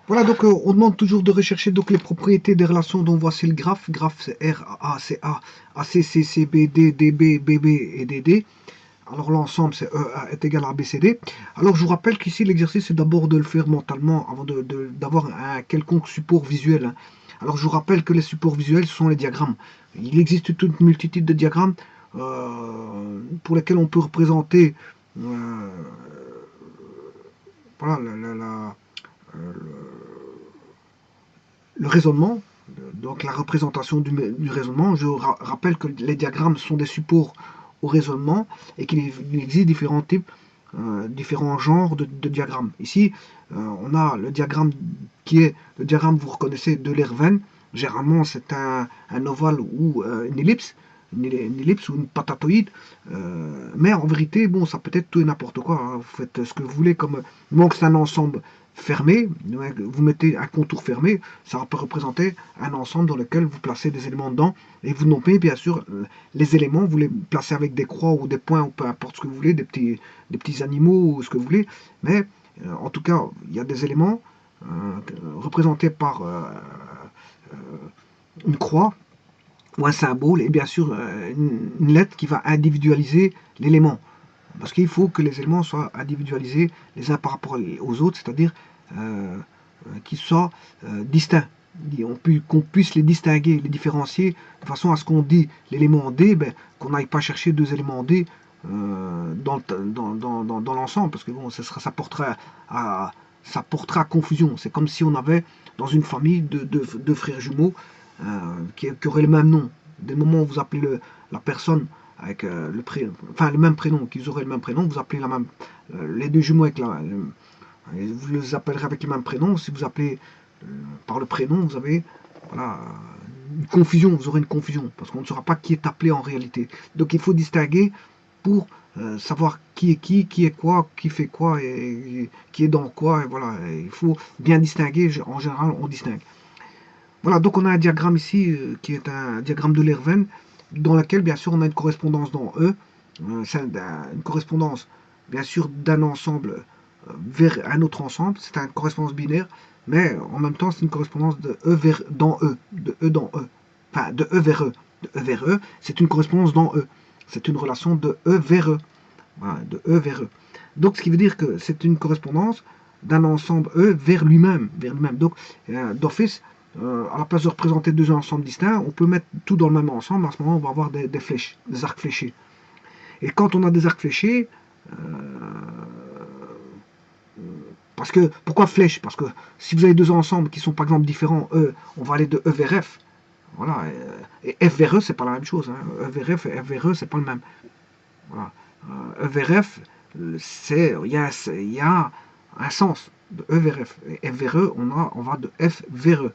Voilà, donc on demande toujours de rechercher donc les propriétés des relations. Donc voici le graphe. Graphe c'est R, A, C, A, AC, C, B, D, DB, BB et DD. Alors l'ensemble c'est E est égal à ABCD. Alors je vous rappelle qu'ici l'exercice c'est d'abord de le faire mentalement avant d'avoir un quelconque support visuel, hein. Alors je vous rappelle que les supports visuels ce sont les diagrammes. Il existe toute une multitude de diagrammes pour lesquels on peut représenter voilà, le raisonnement, donc la représentation du raisonnement. Je rappelle que les diagrammes sont des supports au raisonnement et qu'il existe différents types, différents genres de diagrammes. Ici, on a le diagramme qui est le diagramme, vous reconnaissez, de l'Herven. Généralement, c'est un ovale ou une ellipse. Une ellipse ou une patatoïde, mais en vérité, bon, ça peut être tout et n'importe quoi, hein. Vous faites ce que vous voulez, comme donc c'est un ensemble fermé, vous mettez un contour fermé, ça peut représenter un ensemble dans lequel vous placez des éléments dedans, et vous nommez bien sûr les éléments, vous les placez avec des croix ou des points, ou peu importe ce que vous voulez, des petits animaux ou ce que vous voulez, mais en tout cas, il y a des éléments représentés par une croix ou un symbole, et bien sûr une lettre qui va individualiser l'élément. Parce qu'il faut que les éléments soient individualisés les uns par rapport aux autres, c'est-à-dire qu'ils soient distincts, qu'on puisse les distinguer, les différencier, de façon à ce qu'on dit l'élément D, ben, qu'on n'aille pas chercher deux éléments D dans l'ensemble, parce que bon, ça portera à confusion. C'est comme si on avait dans une famille de frères jumeaux qui auraient le même nom. Dès le moment où vous appelez la personne avec le même prénom, qu'ils auraient le même prénom, vous appelez les deux jumeaux avec vous les appellerez avec le même prénom. Si vous appelez par le prénom, vous avez voilà, une confusion, vous aurez une confusion, parce qu'on ne saura pas qui est appelé en réalité. Donc il faut distinguer pour savoir qui est quoi, qui fait quoi, et qui est dans quoi, et voilà, il faut bien distinguer, en général on distingue. Voilà, donc on a un diagramme ici qui est un diagramme de Lerven, dans lequel bien sûr on a une correspondance dans E. C'est une correspondance bien sûr d'un ensemble vers un autre ensemble, c'est une correspondance binaire, mais en même temps c'est une correspondance de E dans E, de E dans E, enfin de E vers E. De E vers E, c'est une correspondance dans E. C'est une relation de E vers E. Voilà, de E vers E. Donc ce qui veut dire que c'est une correspondance d'un ensemble E vers lui-même. Donc d'office, à la place de représenter deux ensembles distincts, on peut mettre tout dans le même ensemble. À ce moment, on va avoir des flèches, des arcs fléchés. Et quand on a des arcs fléchés, parce que pourquoi flèche? Parce que si vous avez deux ensembles qui sont par exemple différents, E, on va aller de E vers F. Voilà, et F vers E, c'est pas la même chose, hein. E vers F et F vers E, c'est pas le même. Voilà. E vers F, il y a un sens de E vers F. Et F vers E, on va de F vers E.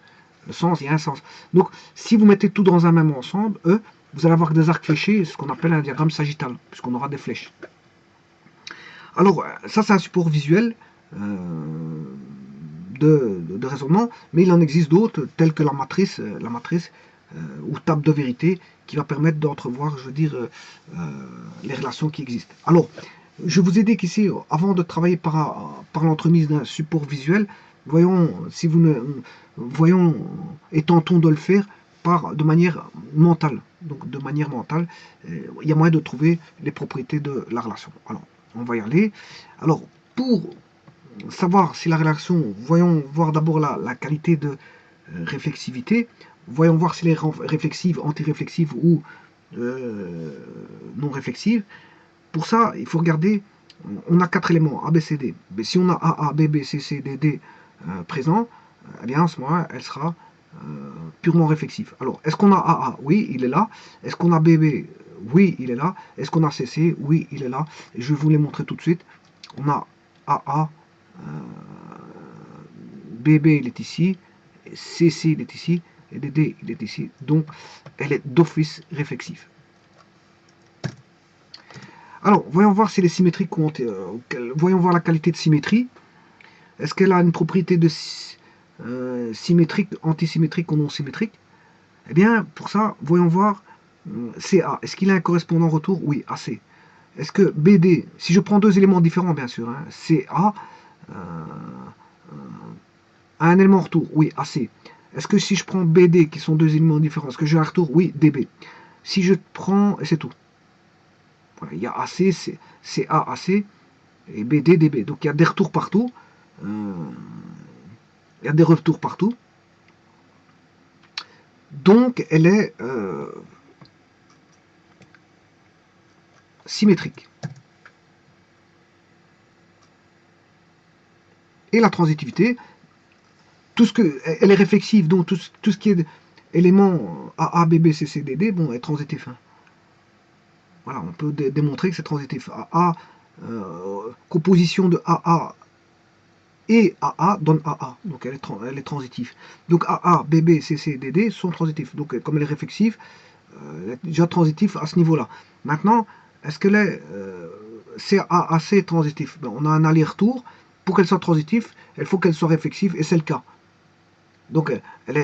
Le sens, il y a un sens. Donc, si vous mettez tout dans un même ensemble, E, vous allez avoir des arcs fléchés, ce qu'on appelle un diagramme sagittal, puisqu'on aura des flèches. Alors, ça, c'est un support visuel de raisonnement, mais il en existe d'autres, tels que la matrice ou table de vérité, qui va permettre d'entrevoir, je veux dire, les relations qui existent. Alors, je vous ai dit qu'ici, avant de travailler par l'entremise d'un support visuel, voyons si vous ne, voyons et tentons de le faire de manière mentale. Donc, de manière mentale, il y a moyen de trouver les propriétés de la relation. Alors, on va y aller. Alors, pour savoir si la relation, voyons voir d'abord la qualité de réflexivité, voyons voir si elle est réflexive, anti-réflexive ou non réflexive. Pour ça, il faut regarder, on a quatre éléments, A, B, C, D. Mais si on a A, A, B, B, C, C, D, D présents, eh bien, à ce moment-là, elle sera purement réflexive. Alors, est-ce qu'on a A, A? Oui, il est là. Est-ce qu'on a B, B? Oui, il est là. Est-ce qu'on a C, C? Oui, il est là. Et je vais vous les montrer tout de suite. On a A, A, BB il est ici, CC il est ici, et DD il est ici. Donc, elle est d'office réflexive. Alors, voyons voir si les symétriques voyons voir la qualité de symétrie. Est-ce qu'elle a une propriété de symétrique, antisymétrique ou non symétrique? Eh bien, pour ça, voyons voir CA. Est-ce qu'il a un correspondant retour? Oui, AC. Est-ce que BD, si je prends deux éléments différents, bien sûr, hein, CA, un élément en retour? Oui, AC. Est-ce que si je prends BD, qui sont deux éléments différents, est-ce que j'ai un retour? Oui, DB. Si je prends, et c'est tout. Voilà, il y a AC, CA, AC, et BD, DB. Donc il y a des retours partout. Il y a des retours partout. Donc elle est symétrique. Et la transitivité, tout ce que, elle est réflexive, donc tout ce qui est élément AA, BB, CC, DD, bon, est transitif. Hein. Voilà, on peut démontrer que c'est transitif. AA, composition de AA et AA donne AA, donc elle est transitive. Donc AA, BB, CC, DD sont transitifs. Donc comme elle est réflexive, elle est déjà transitif à ce niveau-là. Maintenant, est-ce qu'elle est CAAC transitif? Ben, on a un aller-retour. Pour qu'elle soit transitive, il faut qu'elle soit réflexive, et c'est le cas. Donc euh, elle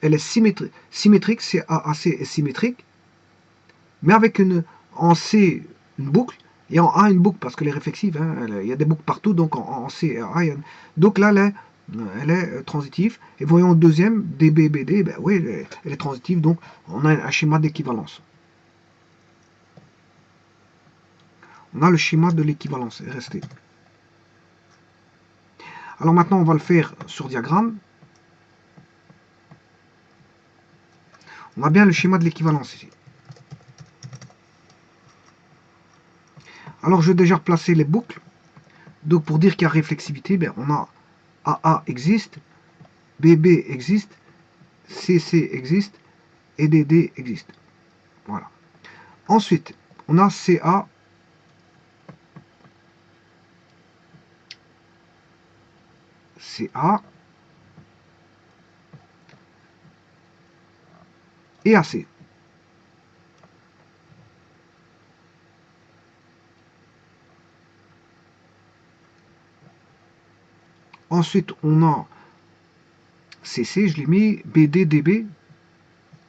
est symétrique, CAAC est symétrique, mais avec en C une boucle, et en A une boucle, parce qu'elle est réflexive, hein, il y a des boucles partout, donc en C et A, donc là, elle est transitive, et voyons le deuxième, DB, BD, ben oui, elle est transitive, donc on a un schéma d'équivalence. On a le schéma de l'équivalence, est resté. Alors maintenant, on va le faire sur diagramme. On a bien le schéma de l'équivalence ici. Alors, je vais déjà replacer les boucles. Donc, pour dire qu'il y a réflexivité, ben, on a AA existe, BB existe, CC existe, et DD existe. Voilà. Ensuite, on a CA, CA et AC. Ensuite, on a CC, je l'ai mis, BD, DB,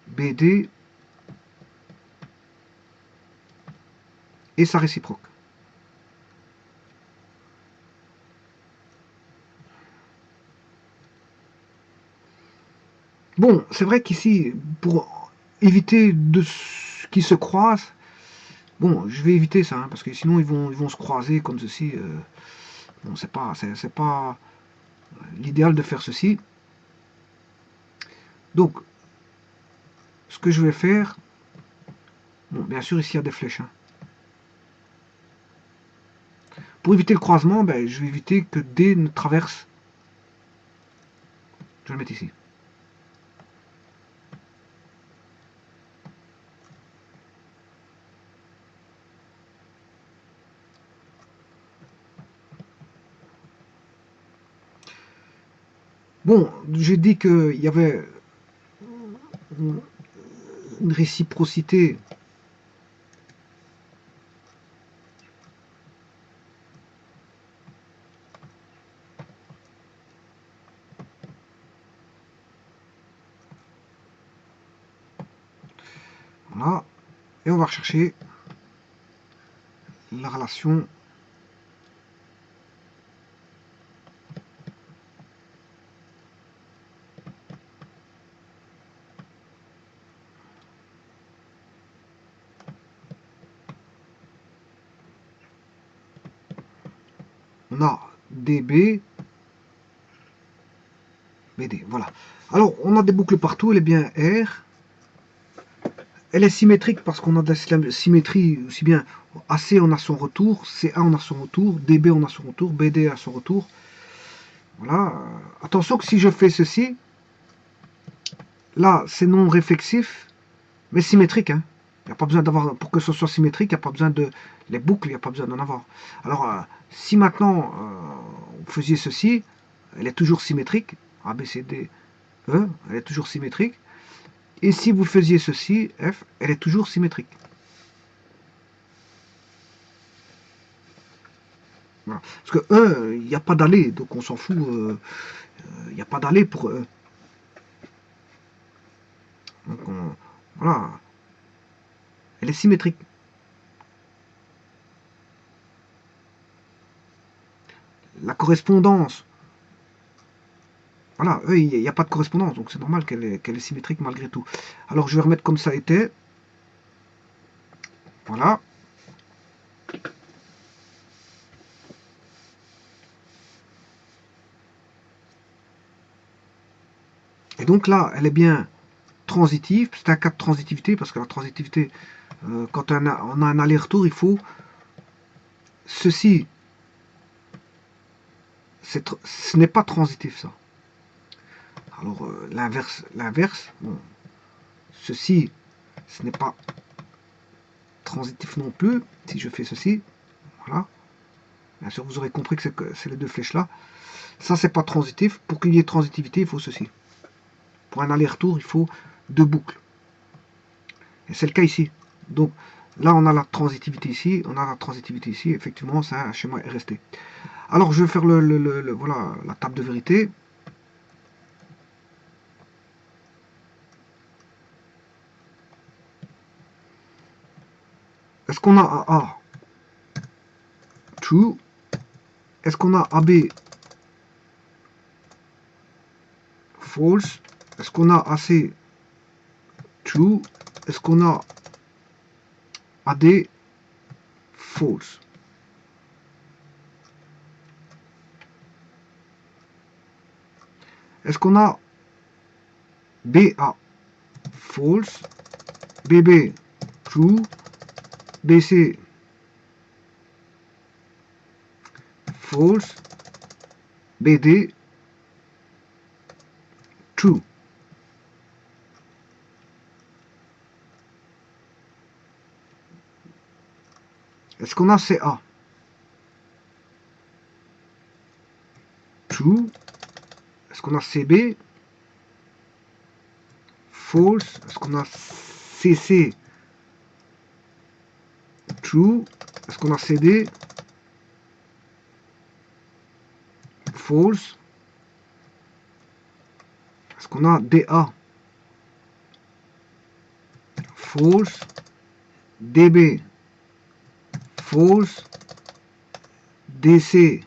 BD et sa réciproque. Bon, c'est vrai qu'ici, pour éviter de qu'ils se croisent, bon, je vais éviter ça, hein, parce que sinon ils vont se croiser comme ceci. Bon, c'est pas l'idéal de faire ceci. Donc, ce que je vais faire, bon, bien sûr ici il y a des flèches. Hein. Pour éviter le croisement, ben, je vais éviter que D ne traverse. Je vais le mettre ici. Bon, j'ai dit qu'il y avait une réciprocité. Voilà. Et on va rechercher la relation on a DB, BD, voilà. Alors, on a des boucles partout, elle est bien R. Elle est symétrique parce qu'on a de la symétrie aussi bien AC on a son retour, CA on a son retour, DB on a son retour, BD a son retour. Voilà. Attention que si je fais ceci, là c'est non réflexif, mais symétrique. Hein. Il n'y a pas besoin d'avoir, pour que ce soit symétrique, il n'y a pas besoin de les boucles, il n'y a pas besoin d'en avoir. Alors, si maintenant vous faisiez ceci, elle est toujours symétrique, A, B, C, D, E, elle est toujours symétrique. Et si vous faisiez ceci, F, elle est toujours symétrique. Voilà. Parce que E, il n'y a pas d'aller, donc on s'en fout, il n'y a pas d'aller pour E. Donc voilà, elle est symétrique. la correspondance. Voilà, eux, il n'y a pas de correspondance, donc c'est normal qu'elle est symétrique malgré tout. Alors je vais remettre comme ça était. Voilà. Et donc là, elle est bien transitive. C'est un cas de transitivité, parce que la transitivité, quand on a un aller-retour, il faut ceci. Ce n'est pas transitif, ça. Alors, l'inverse, bon, ceci, ce n'est pas transitif non plus. Si je fais ceci, voilà. Bien sûr, vous aurez compris que c'est les deux flèches là. Ça, c'est pas transitif. Pour qu'il y ait transitivité, il faut ceci. Pour un aller-retour, il faut deux boucles. Et c'est le cas ici. Donc, là, on a la transitivité ici, on a la transitivité ici. Effectivement, c'est un schéma RST. Alors, je vais faire voilà, la table de vérité. Est-ce qu'on a AA true? Est-ce qu'on a AB false? Est-ce qu'on a AC true? Est-ce qu'on a AD false? Est-ce qu'on a BA false? BB true? BC false? BD true? Est-ce qu'on a CA true? Est-ce qu'on a CB false? Est-ce qu'on a CC true? Est-ce qu'on a CD false? Est-ce qu'on a DA false? DB false? DC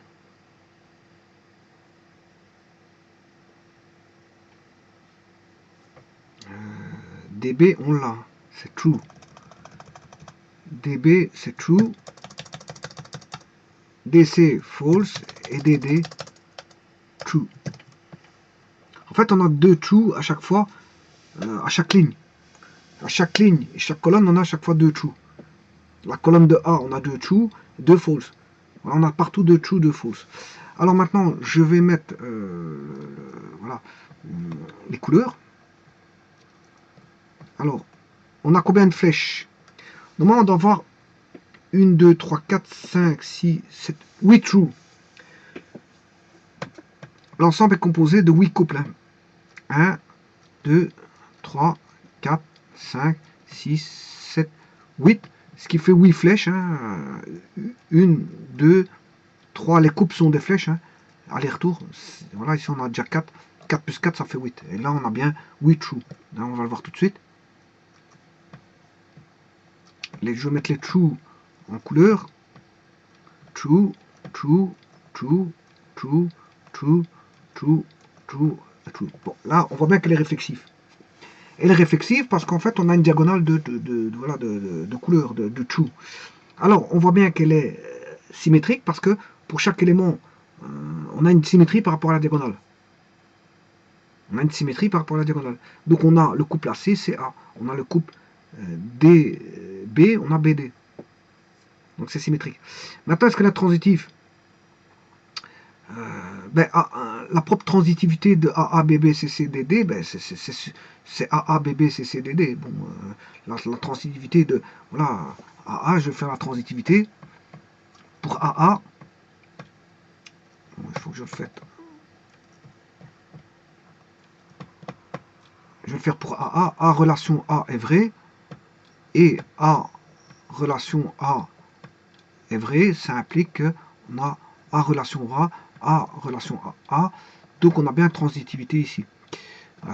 DB on l'a, c'est true. DB c'est true. DC false et DD true. En fait, on a deux true à chaque fois, à chaque ligne. À chaque ligne et chaque colonne, on a à chaque fois deux true. La colonne de A, on a deux true, deux false. On a partout deux true, deux false. Alors maintenant, je vais mettre voilà, les couleurs. Alors, on a combien de flèches? Normalement, on doit avoir 1, 2, 3, 4, 5, 6, 7, 8 true. L'ensemble est composé de 8 couples. 1, 2, 3, 4, 5, 6, 7, 8. Ce qui fait 8 flèches. 1, 2, 3. Les coupes sont des flèches. Aller-retour. Voilà, ici on a déjà 4. 4 plus 4, ça fait 8. Et là, on a bien 8 true. Là, on va le voir tout de suite. Je vais mettre les true en couleur. True, true, true, true, true, true, true, true. Bon, là, on voit bien qu'elle est réflexive. Elle est réflexive parce qu'en fait, on a une diagonale de couleur, de true. Alors, on voit bien qu'elle est symétrique parce que pour chaque élément, on a une symétrie par rapport à la diagonale. On a une symétrie par rapport à la diagonale. Donc, on a le couple AC, CA. On a le couple DB, on a BD. Donc, c'est symétrique. Maintenant, est-ce qu'elle est transitive? La propre transitivité de AABB CCDD, c'est AABB CCDD. Bon, la transitivité de voilà AA, je vais faire la transitivité pour AA. Bon, il faut que je le fasse. Je vais le faire pour AA. A relation A est vrai et A relation A est vrai. Ça implique qu'on a A relation A relation A. Donc on a bien transitivité ici.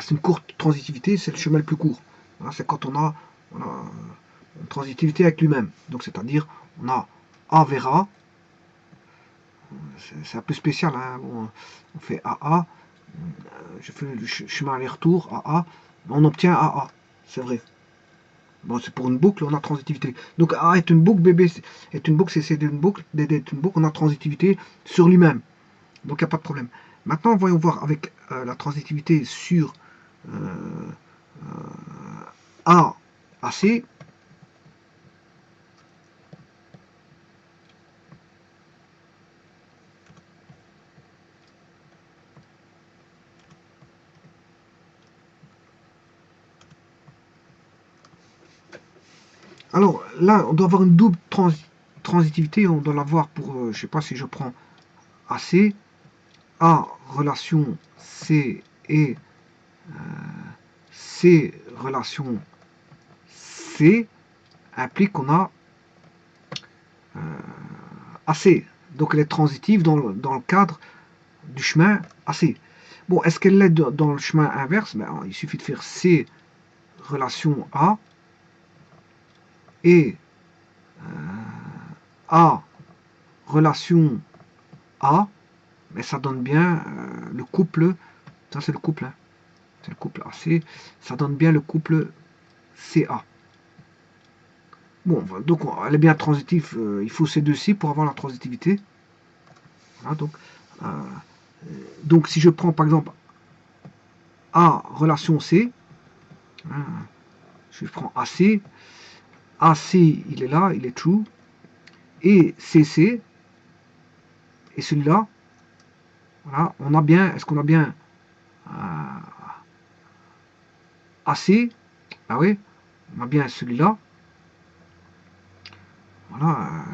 C'est une courte transitivité, c'est le chemin le plus court. C'est quand on a une transitivité avec lui-même. Donc c'est-à-dire on a A vers A. C'est un peu spécial, hein. Bon, on fait AA, je fais le chemin aller-retour, AA, on obtient AA, c'est vrai. Bon, c'est pour une boucle, on a transitivité. Donc A est une boucle, BB est une boucle, CC est une boucle, DD est une boucle, on a transitivité sur lui-même. Donc il n'y a pas de problème. Maintenant, voyons voir avec la transitivité sur A, AC. Alors là, on doit avoir une double transitivité, on doit l'avoir pour, je ne sais pas si je prends AC, A relation C et C relation C implique qu'on a AC. Donc elle est transitive dans le cadre du chemin AC. Bon, est-ce qu'elle l'est dans le chemin inverse? Ben, il suffit de faire C relation A et A relation A, mais ça donne bien le couple, ça c'est le couple, hein, c'est le couple AC, ça donne bien le couple CA. Bon, donc elle est bien transitive, il faut ces deux-ci pour avoir la transitivité. Voilà, donc si je prends par exemple A relation C, hein, je prends AC, AC il est là, il est true, et CC, et celui-là, voilà, on a bien, est-ce qu'on a bien AC, ah oui, on a bien celui-là, voilà,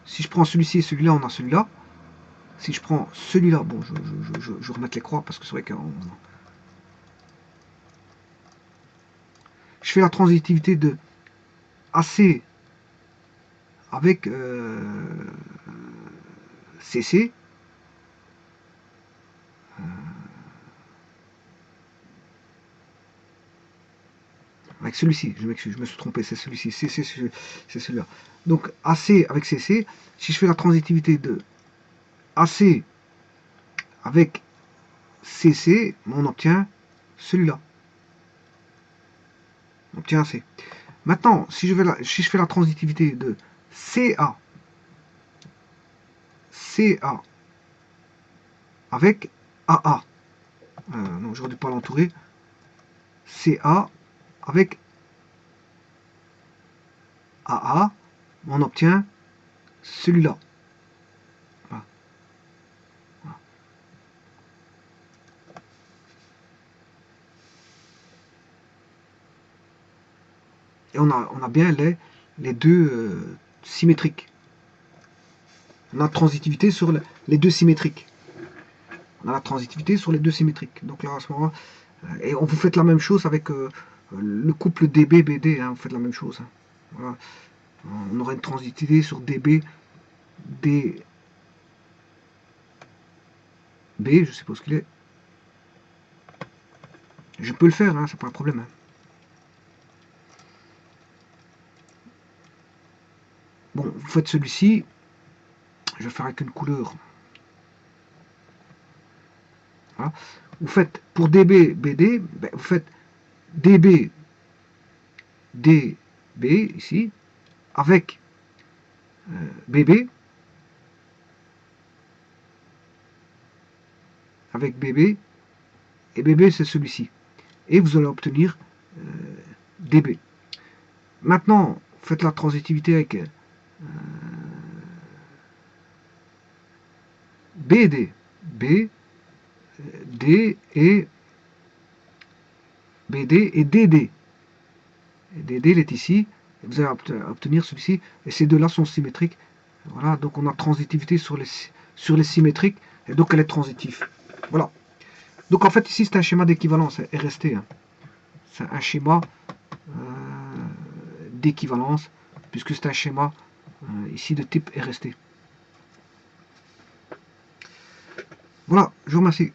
si je prends celui-ci et celui-là, on a celui-là, si je prends celui-là, bon, je vais remettre les croix, parce que c'est vrai que je fais la transitivité de AC avec CC, avec celui-ci, je m'excuse, je me suis trompé, c'est celui-ci, CC, c'est celui-là. Donc AC avec CC, si je fais la transitivité de AC avec CC, on obtient celui-là. On obtient AC. Maintenant, si je fais la transitivité de CA avec AA, non, j'aurais dû pas l'entourer, CA avec AA, on obtient celui-là. Voilà. Et on a bien les deux symétriques. On a la transitivité sur les deux symétriques. On a la transitivité sur les deux symétriques. Donc là, à ce moment-là, et vous faites la même chose avec le couple DB-BD, hein, vous faites la même chose. Hein. Voilà. On aura une transitivité sur DB, DB, je sais pas ce qu'il est. Je peux le faire, hein, c'est pas un problème. Hein. Bon, vous faites celui-ci. Je vais faire avec une couleur. Voilà. Vous faites pour DB, BD, ben, vous faites DB, DB ici, avec BB, avec BB, et BB c'est celui-ci. Et vous allez obtenir DB. Maintenant, faites la transitivité avec BD, B, D et BD et DD. Et DD il est ici, et vous allez obtenir celui-ci, et ces deux-là sont symétriques. Voilà, donc on a transitivité sur les symétriques, et donc elle est transitive. Voilà. Donc en fait ici c'est un schéma d'équivalence, RST. Hein. C'est un schéma d'équivalence, puisque c'est un schéma ici de type RST. Voilà, je vous remercie.